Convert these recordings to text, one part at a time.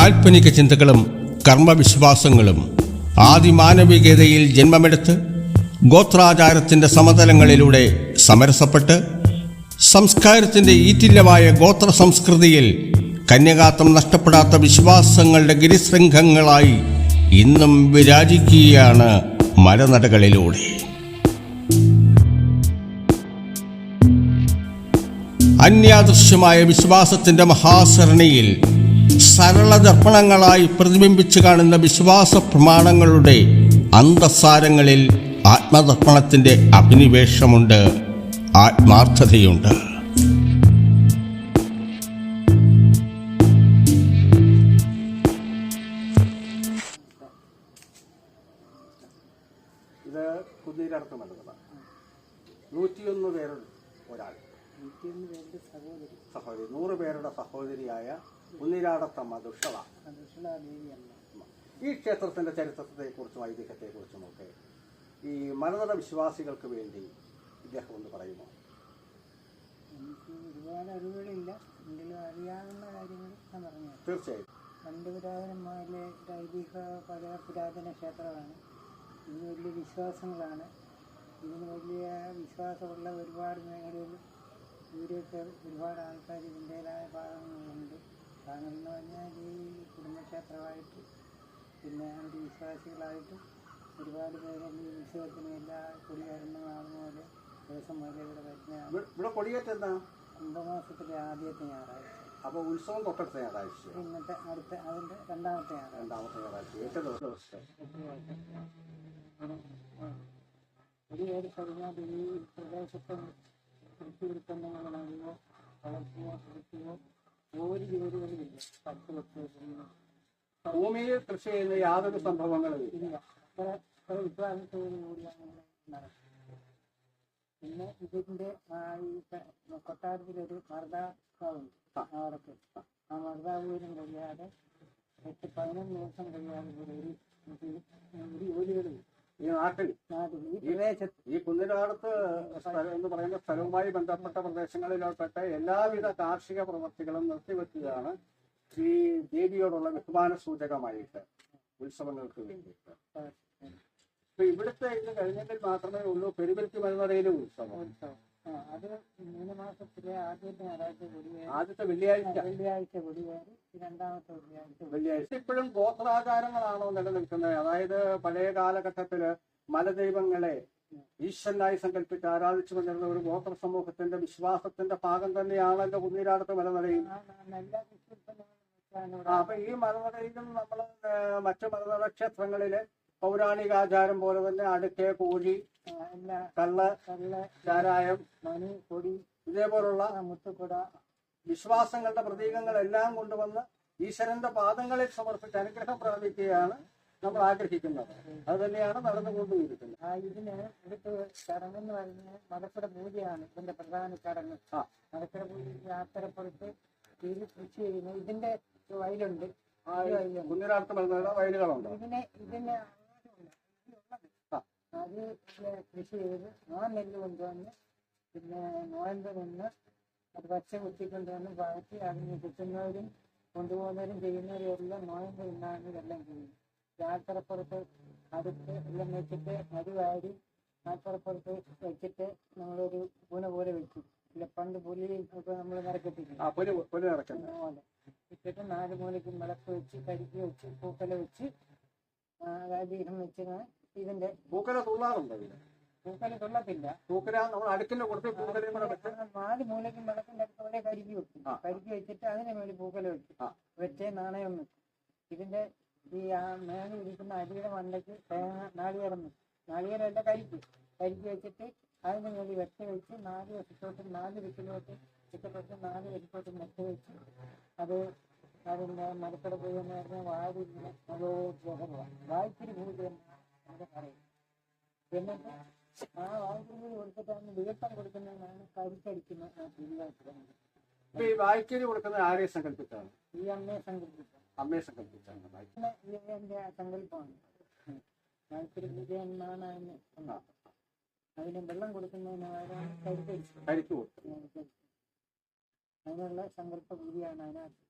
കാൽപ്പനിക ചിന്തകളും കർമ്മവിശ്വാസങ്ങളും ആദിമാനവികതയിൽ ജന്മമെടുത്ത് ഗോത്രാചാരത്തിൻ്റെ സമതലങ്ങളിലൂടെ സമരസപ്പെട്ട് സംസ്കാരത്തിൻ്റെ ഈറ്റില്ലമായ ഗോത്ര സംസ്കൃതിയിൽ കന്യകാത്വം നഷ്ടപ്പെടാത്ത വിശ്വാസങ്ങളുടെ ഗിരിശൃംഖങ്ങളായി ഇന്നും വിരാജിക്കുകയാണ് മലനടകളിലൂടെ. അന്യാദൃശ്യമായ വിശ്വാസത്തിൻ്റെ മഹാസരണിയിൽ സരളദർപ്പണങ്ങളായി പ്രതിബിംബിച്ചു കാണുന്ന വിശ്വാസ പ്രമാണങ്ങളുടെ അന്തസാരങ്ങളിൽ ആത്മദർപ്പണത്തിൻ്റെ അഭിനിവേശമുണ്ട്, ആത്മാർത്ഥതയുണ്ട്. ഇത് കുതിരടത്ത് നൽകുന്നതാണ്. 101 പേരുടെ ഒരാൾ, സഹോദരി 100 പേരുടെ സഹോദരിയായ കുന്നിരാടത്തമ്മ ദുഷ്ടള. ഈ ക്ഷേത്രത്തിന്റെ ചരിത്രത്തെക്കുറിച്ചും ഐതിഹ്യത്തെക്കുറിച്ചുമൊക്കെ ഈ മലനട വിശ്വാസികൾക്ക് വേണ്ടി ഇദ്ദേഹം ഒന്ന് പറയുമോ? എനിക്ക് ഒരുപാട് അറിവുകളില്ല, എങ്കിലും അറിയാവുന്ന കാര്യങ്ങൾ ഞാൻ പറഞ്ഞു. തീർച്ചയായും. പണ്ട് പുരാതനമായിലെ ഐതിഹ്യ പല പുരാതന ക്ഷേത്രമാണ്. ഇതിന് വലിയ വിശ്വാസങ്ങളാണ്. ഇതിന് വലിയ വിശ്വാസമുള്ള ഒരുപാട് മേഖലയിൽ ഇവരൊക്കെ ഒരുപാട് ആൾക്കാർ ഇതിൻ്റേതായ ഭാഗങ്ങളുണ്ട്. കാരണം എന്ന് പറഞ്ഞാൽ ഈ കുടുംബക്ഷേത്രമായിട്ട് പിന്നെ അവരുടെ വിശ്വാസികളായിട്ടും ഒരുപാട് പേര് ഈ ഉത്സവത്തിന് എല്ലാ കൊടിയേറുന്ന നാളുപോലെ ദിവസം മുതലേ ഇവിടെ വരുന്നതാണ്. ഇവിടെ കൊടിയേറ്റം എന്താ? കുംഭമാസത്തിലെ ആദ്യത്തെ ഞായറാഴ്ച. അപ്പോൾ ഉത്സവം തൊട്ടടുത്ത ഞായറാഴ്ച, ഇന്നത്തെ അടുത്ത അതിൻ്റെ രണ്ടാമത്തെ ഞായറാഴ്ച ഏറ്റവും ദിവസം കൊടിയേറി കഴിഞ്ഞാൽ ഈ പ്രദേശത്ത് കൃഷി ഉൽപ്പന്നങ്ങളോ വളർത്തുകയോ കൊടുക്കുകയോ ഒരു ജോലികളില്ല. 10 വർഷം ഭൂമിയിൽ കൃഷി ചെയ്യുന്ന യാതൊരു സംഭവങ്ങളും ഇല്ല. അത്ര വിശ്വാസത്തോടു കൂടിയാണ് നടക്കുന്നത്. പിന്നെ ഇതിൻ്റെ ഈ കൊട്ടാരത്തിലൊരു മർദ്ദാവുണ്ട്. അവിടേക്ക് ആ മർദ്ദാവൂരും കഴിയാതെ 8-11 ദിവസം കഴിയാതെ ഒരു ജോലികളില്ല ഈ നാട്ടിൽ. ഈ പ്രദേശത്ത് ഈ കുന്നിരാടത്ത് എന്ന് പറയുന്ന സ്ഥലവുമായി ബന്ധപ്പെട്ട പ്രദേശങ്ങളിൽപ്പെട്ട എല്ലാവിധ കാർഷിക പ്രവൃത്തികളും നിർത്തിവെക്കുകയാണ് ഈ ദേവിയോടുള്ള ബഹുമാന സൂചകമായിട്ട് ഉത്സവങ്ങൾക്ക് വേണ്ടിയിട്ട്. ഇപ്പൊ ഇവിടുത്തെ ഇത് കഴിഞ്ഞെങ്കിൽ മാത്രമേ ഉള്ളൂ പെരുവരുത്തി മലനടയിലെ ഉത്സവം. അത് മീനമാസത്തിലെ ആദ്യത്തെ ഞായറാഴ്ച കൊടിയേറി, ആദ്യത്തെ വെള്ളിയാഴ്ച കൊടിയേറി, രണ്ടാമത്തെ വെള്ളിയാഴ്ച. ഇപ്പോഴും ഗോത്രാചാരങ്ങളാണോ നിലനിൽക്കുന്നത്? അതായത് പഴയ കാലഘട്ടത്തില് മലദൈവങ്ങളെ ഈശ്വരനായി സങ്കല്പിച്ച് ആരാധിച്ചു വന്നിരുന്ന ഒരു ഗോത്ര സമൂഹത്തിന്റെ വിശ്വാസത്തിന്റെ ഭാഗം തന്നെയാണല്ലോ കുന്നിരാടത്ത് മലനടയിൽ. അപ്പൊ ഈ മലനടയിലും നമ്മൾ മറ്റു മലനട ക്ഷേത്രങ്ങളില് പൗരാണികാചാരം പോലെ തന്നെ അടുക്കെ, കോഴി, കള്ള്, ചാരായം, മണി, കൊടി, ഇതേപോലുള്ള മുത്തുകുട വിശ്വാസങ്ങളുടെ പ്രതീകങ്ങളെല്ലാം കൊണ്ടുവന്ന് ഈശ്വരന്റെ പാദങ്ങളിൽ സമർപ്പിച്ച് അനുഗ്രഹം പ്രാപിക്കുകയാണ് നമ്മൾ ആഗ്രഹിക്കുന്നത്. അത് തന്നെയാണ് നടന്നുകൊണ്ടിരിക്കുന്നത്. ഇതിന് ഇവിടുത്തെ ചടങ്ങെന്ന് പറഞ്ഞാൽ മടക്കട പൂജയാണ് ഇതിന്റെ പ്രധാന ചടങ്ങ്. മടക്കട പൂജ യാത്രപ്പുറത്ത് ഇതിൽ കൃഷി ചെയ്യുന്നു. ഇതിന്റെ വയലുണ്ട്, കുന്നിരാടത്ത് മലനട വയലുകളുണ്ട്. ഇതിന് അത് കൃഷി ചെയ്ത് ആ നെല്ല് കൊണ്ടുവന്ന് പിന്നെ നോയമ്പ് നിന്ന് അത് പച്ച കുത്തിക്കൊണ്ടുവന്ന് പാറ്റി അതിന് കിട്ടുന്നവരും കൊണ്ടുപോകുന്നവരും ചെയ്യുന്നവരും എല്ലാം നോയമ്പ് നിന്നാണ് ഇതെല്ലാം ചെയ്യുന്നത്. യാത്രപ്പുറത്ത് അടുത്ത് എല്ലാം വെച്ചിട്ട് മരുവാരി യാത്രപ്പുറത്ത് വെച്ചിട്ട് നമ്മളൊരു പൂന പോലെ വെക്കും. ഇല്ല പണ്ട് പുലിയും ഒക്കെ നമ്മൾ നിറക്കത്തില്ല പോലെ ഇട്ടിട്ട് 4 മൂലയ്ക്കും വിളക്ക് വെച്ച് കരിക്ക് വെച്ച് പൂക്കല വെച്ച് ദീപം വെച്ച് ഇതിന്റെ പൂക്കല തുള്ളാറുണ്ടോ? പൂക്കല തുള്ളത്തില്ല. പൂക്കല നമ്മൾ അടുക്കിന്റെ കൊടുത്ത് 4 മൂലയ്ക്കും വിളക്കിന്റെ അടുത്തോടെ കരിക്ക് വെക്കും. കരിക്ക് വെച്ചിട്ട് അതിന് മേളിൽ പൂക്കല വെക്കും. വെച്ചേ നാണയം വെക്കും. ഇതിന്റെ ഈ മേളിൽ ഇരിക്കുന്ന അരിയുടെ മണ്ടയ്ക്ക് നാളികേരമല്ല കരിക്ക് വെച്ചിട്ട് അതിന് മേളിൽ വെച്ച വെച്ച് 4 വശത്തോട്ടും 4 ദിക്കിലോട്ട് ചുറ്റപ്പെട്ട് 4 വശത്തോട്ടും വെച്ച വെച്ച് അത് അതിൻ്റെ മരക്കട പൂജ എന്ന് പറഞ്ഞാൽ വാരിങ്ങനെ അതോ വായ്ത്തിരി പൂജ എന്ന് പറയും. എന്നിട്ട് ആ വായ്ത്തിരി പൂജ കൊടുത്തിട്ടാണ് ദീപം കൊടുക്കുന്നതിനാണ് കരിക്കടിക്കുന്നത്. ഈ വായ്ക്കരി കൊടുക്കുന്നത് ആരെയും സങ്കല്പിച്ചാണ്? ഈ അമ്മയെ സങ്കല്പിച്ചാണ്. എന്റെ സങ്കല്പമാണ്. വായ്ത്തിരി പൂജ എന്നാണ് അതിന് വെള്ളം കൊടുക്കുന്നതിന് കരിക്ക് കൊടുക്കുന്നത്. അതിനുള്ള സങ്കല്പ പൂജയാണ് അതിനകത്ത്.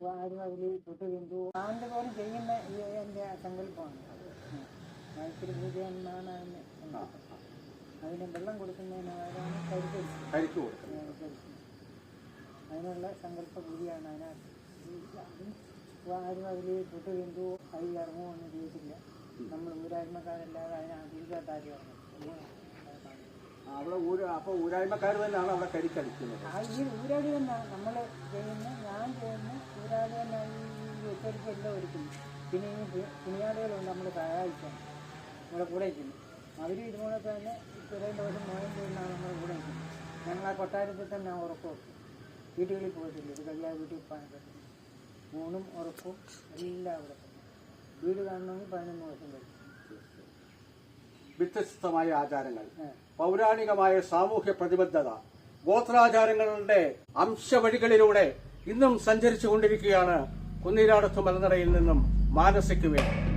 ആരും അതിൽ തൊട്ട് ഹിന്ദു ആണ്ട് പോലും ചെയ്യുന്ന ഈ എൻ്റെ സങ്കല്പമാണ്. ഗായത്രി പൂജ എന്നാണ് അതിന് സങ്കല്പം. അതിന് വെള്ളം കൊടുക്കുന്നതിനാണ് കരിക്ക് കൊടുക്കുന്നത്. അതിനുള്ള സങ്കല്പ പൂജയാണ് അതിനകത്ത്. ആരും അതിൽ തൊട്ട് ഹിന്ദു അതിൽ ഇറങ്ങുമോ ഒന്നും ചെയ്തിട്ടില്ല. നമ്മൾ ഊരായ്മക്കാരല്ലാതെ അതിനകത്ത് ആരും ഇറങ്ങും. അപ്പൊ ഊരായ്മക്കാർ തന്നെയാണ് അവിടെ കരിക്കടിക്കുന്നത്. ഈ ഊരാടി തന്നെ നമ്മൾ ചെയ്യുന്ന ഞാൻ ചെയ്യുന്ന ഊരാടി തന്നെ ഈ ഒറ്റയ്ക്ക് എല്ലാം ഒരുക്കുന്നു. പിന്നെ ഈ തുണിയാളികളുണ്ട് നമ്മൾ സഹായിക്കാൻ നമ്മുടെ കൂടെ വയ്ക്കുന്നു. അവരും ഇതുപോലെ തന്നെ ഇത്രയും ദിവസം മോയം ചെയ്യുന്നതാണ് നമ്മുടെ കൂടെ വയ്ക്കുന്നത്. ഞങ്ങൾ ആ കൊട്ടാരത്തിൽ തന്നെ ഉറക്കം വെക്കും. വീട്ടുകളിൽ പോയിട്ടില്ല. ഇത് കല്യാണ വീട്ടിൽ പോകാൻ ഊണും ഉറപ്പും എല്ലാം അവിടെ തന്നെ. വീട് കാണണമെങ്കിൽ 11 ദിവസം കഴിക്കും. വ്യത്യസ്തമായ ആചാരങ്ങൾ, പൗരാണികമായ സാമൂഹ്യ പ്രതിബദ്ധത, ഗോത്രാചാരങ്ങളുടെ അംശവഴികളിലൂടെ ഇന്നും സഞ്ചരിച്ചു കൊണ്ടിരിക്കുകയാണ് കുന്നീരാടത്ത് മലനടയിൽ നിന്നും മാനസയ്ക്ക് വേണ്ടി.